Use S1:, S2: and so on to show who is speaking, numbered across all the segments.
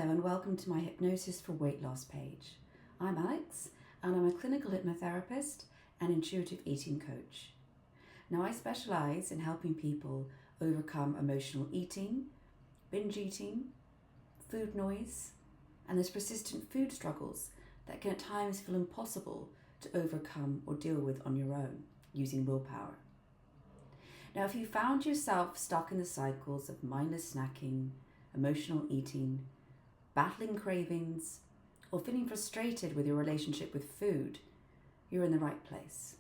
S1: Hello and welcome to my Hypnosis for Weight Loss page. I'm Alex and I'm a clinical hypnotherapist and intuitive eating coach. Now I specialise in helping people overcome emotional eating, binge eating, food noise, and those persistent food struggles that can at times feel impossible to overcome or deal with on your own using willpower. Now if you found yourself stuck in the cycles of mindless snacking, emotional eating, battling cravings, or feeling frustrated with your relationship with food, you're in the right place.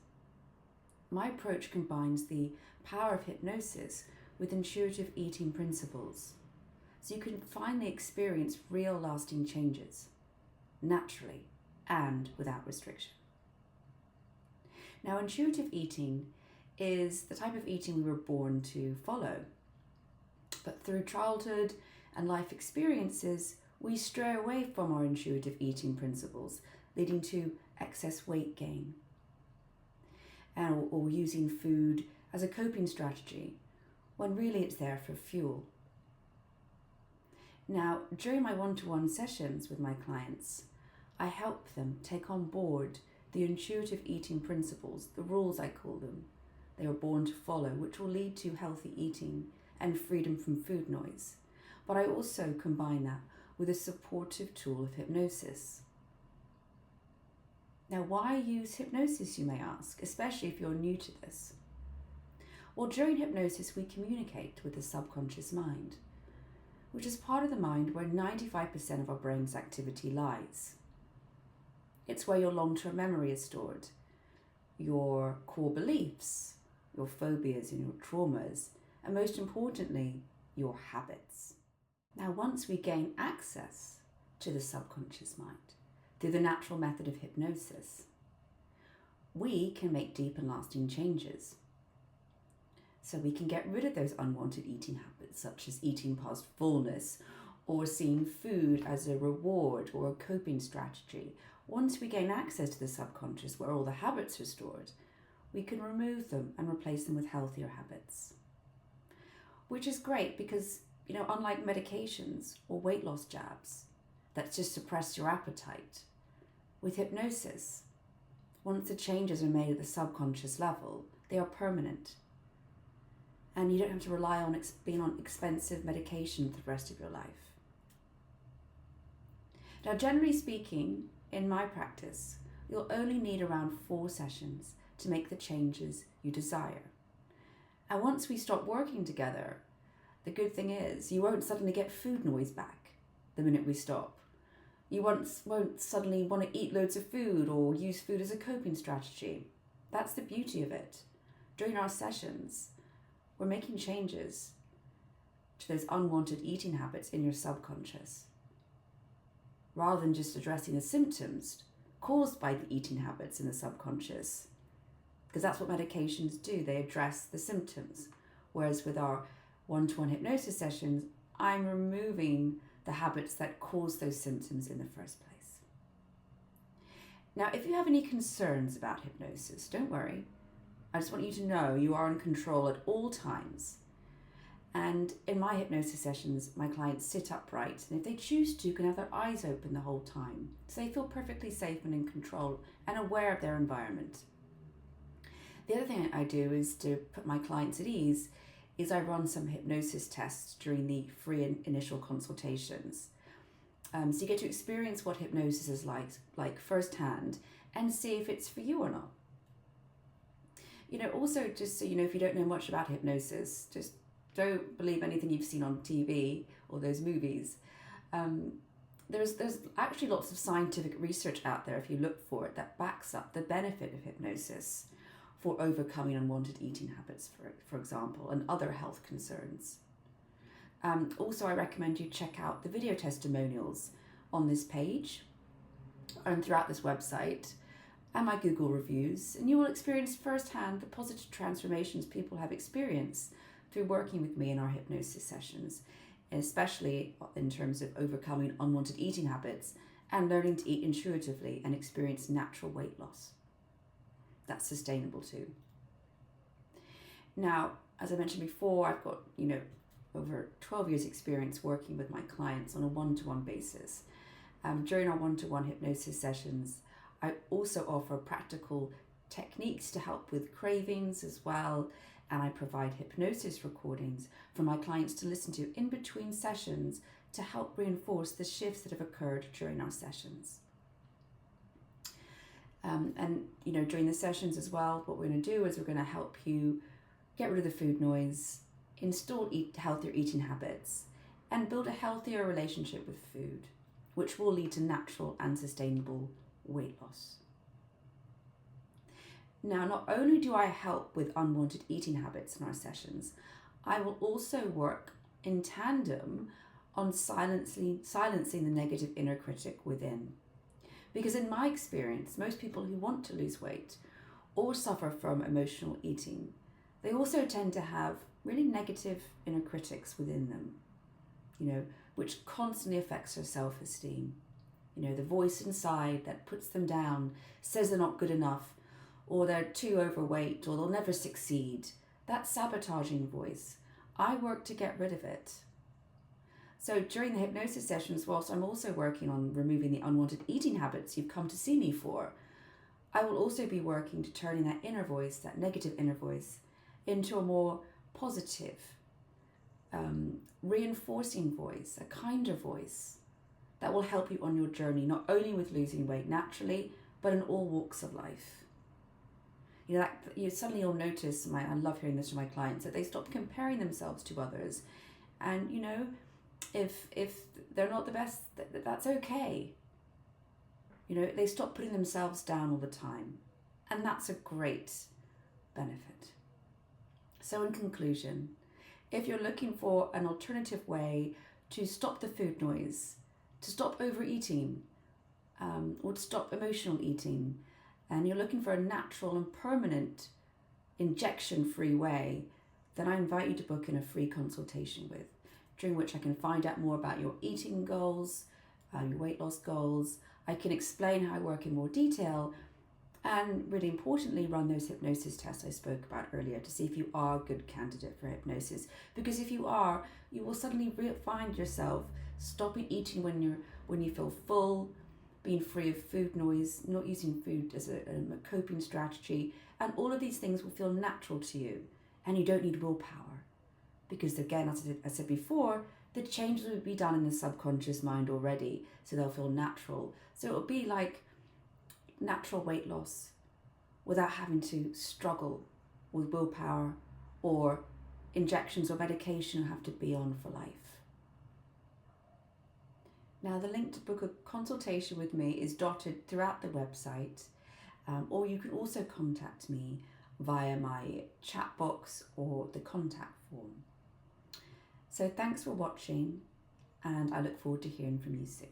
S1: My approach combines the power of hypnosis with intuitive eating principles, so you can finally experience real lasting changes, naturally and without restriction. Now, intuitive eating is the type of eating we were born to follow, but through childhood and life experiences, we stray away from our intuitive eating principles, leading to excess weight gain, or using food as a coping strategy, when really it's there for fuel. Now, during my one-to-one sessions with my clients, I help them take on board the intuitive eating principles, the rules I call them, they were born to follow, which will lead to healthy eating and freedom from food noise. But I also combine that with a supportive tool of hypnosis. Now, why use hypnosis, you may ask, especially if you're new to this? Well, during hypnosis, we communicate with the subconscious mind, which is part of the mind where 95% of our brain's activity lies. It's where your long-term memory is stored, your core beliefs, your phobias and your traumas, and most importantly, your habits. Now, once we gain access to the subconscious mind through the natural method of hypnosis, we can make deep and lasting changes. So we can get rid of those unwanted eating habits, such as eating past fullness or seeing food as a reward or a coping strategy. Once we gain access to the subconscious where all the habits are stored, we can remove them and replace them with healthier habits. Which is great because, unlike medications or weight loss jabs that just suppress your appetite, with hypnosis, once the changes are made at the subconscious level, they are permanent. And you don't have to rely on being on expensive medication for the rest of your life. Now, generally speaking, in my practice, you'll only need around 4 sessions to make the changes you desire. And once we stop working together, the good thing is you won't suddenly get food noise back the minute we stop. You won't suddenly want to eat loads of food or use food as a coping strategy. That's the beauty of it. During our sessions, we're making changes to those unwanted eating habits in your subconscious, rather than just addressing the symptoms caused by the eating habits in the subconscious, because that's what medications do, they address the symptoms. Whereas with our one-to-one hypnosis sessions, I'm removing the habits that cause those symptoms in the first place. Now, if you have any concerns about hypnosis, don't worry. I just want you to know you are in control at all times. And in my hypnosis sessions, my clients sit upright, and if they choose to, can have their eyes open the whole time, so they feel perfectly safe and in control and aware of their environment. The other thing I do is to put my clients at ease is I run some hypnosis tests during the free initial consultations. So you get to experience what hypnosis is like firsthand and see if it's for you or not. Also, just so you know, if you don't know much about hypnosis, just don't believe anything you've seen on TV or those movies. There's actually lots of scientific research out there, if you look for it, that backs up the benefit of hypnosis for overcoming unwanted eating habits, for example, and other health concerns. Also, I recommend you check out the video testimonials on this page and throughout this website, and my Google reviews, and you will experience firsthand the positive transformations people have experienced through working with me in our hypnosis sessions, especially in terms of overcoming unwanted eating habits and learning to eat intuitively and experience natural weight loss. That's sustainable too. Now, as I mentioned before, I've got, over 12 years experience working with my clients on a one-to-one basis. During our one-to-one hypnosis sessions, I also offer practical techniques to help with cravings as well, and I provide hypnosis recordings for my clients to listen to in between sessions to help reinforce the shifts that have occurred during our sessions. And during the sessions as well, what we're going to do is we're going to help you get rid of the food noise, install healthier eating habits, and build a healthier relationship with food, which will lead to natural and sustainable weight loss. Now, not only do I help with unwanted eating habits in our sessions, I will also work in tandem on silencing the negative inner critic within. Because in my experience, most people who want to lose weight or suffer from emotional eating, they also tend to have really negative inner critics within them, which constantly affects their self-esteem. The voice inside that puts them down, says they're not good enough, or they're too overweight, or they'll never succeed. That sabotaging voice, I work to get rid of it. So during the hypnosis sessions, whilst I'm also working on removing the unwanted eating habits you've come to see me for, I will also be working to turning that inner voice, that negative inner voice, into a more positive, reinforcing voice, a kinder voice that will help you on your journey, not only with losing weight naturally, but in all walks of life. Suddenly you'll notice, I love hearing this from my clients, that they stop comparing themselves to others. And, if they're not the best, that's okay. They stop putting themselves down all the time. And that's a great benefit. So in conclusion, if you're looking for an alternative way to stop the food noise, to stop overeating, or to stop emotional eating, and you're looking for a natural and permanent injection-free way, then I invite you to book in a free consultation during which I can find out more about your eating goals, your weight loss goals. I can explain how I work in more detail, and really importantly, run those hypnosis tests I spoke about earlier to see if you are a good candidate for hypnosis. Because if you are, you will suddenly find yourself stopping eating when you feel full, being free of food noise, not using food as a coping strategy, and all of these things will feel natural to you, and you don't need willpower. Because again, as I said before, the changes will be done in the subconscious mind already, so they'll feel natural. So it'll be like natural weight loss without having to struggle with willpower or injections or medication you have to be on for life. Now, the link to book a consultation with me is dotted throughout the website, or you can also contact me via my chat box or the contact form. So thanks for watching, and I look forward to hearing from you soon.